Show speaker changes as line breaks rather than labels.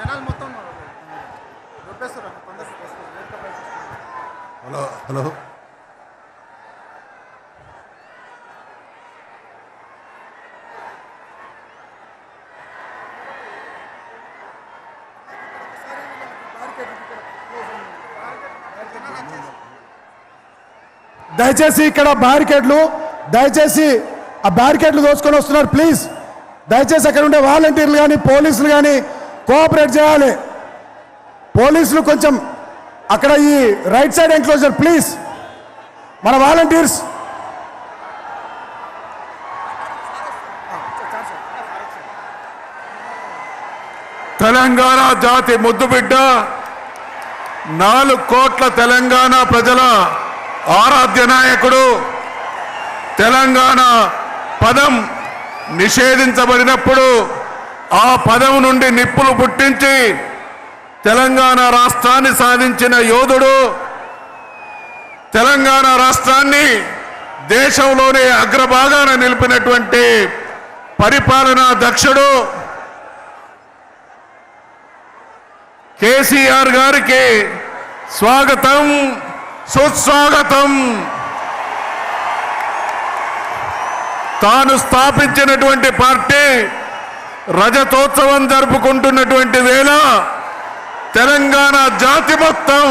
Hello hello
దయచేసి ఇక్కడ బ్యారికేడ్లు దయచేసి ఆ బ్యారికేడ్లు దోచుకొని వస్తున్నారు. ప్లీజ్ దయచేసి అక్కడ ఉండే వాలంటీర్లు కానీ పోలీసులు కానీ కోఆపరేట్ చేయాలి. పోలీసులు కొంచెం అక్కడ ఈ రైట్ సైడ్ ఎంక్లోజర్ ప్లీజ్. మన వాలంటీర్స్
తెలంగాణ జాతి ముద్దుబిడ్డ 4 కోట్ల తెలంగాణ ప్రజల ఆరాధ్య నాయకుడు తెలంగాణ పదం నిషేధించబడినప్పుడు ఆ పదం నుండి నిప్పులు పుట్టించి తెలంగాణ రాష్ట్రాన్ని సాధించిన యోధుడు, తెలంగాణ రాష్ట్రాన్ని దేశంలోనే అగ్రభాగాన నిలిపినటువంటి పరిపాలనా దక్షుడు కేసీఆర్ గారికి స్వాగతం, సుస్వాగతం. తాను స్థాపించినటువంటి పార్టీ రజతోత్సవం జరుపుకుంటున్నటువంటి వేళ తెలంగాణ జాతి మొత్తం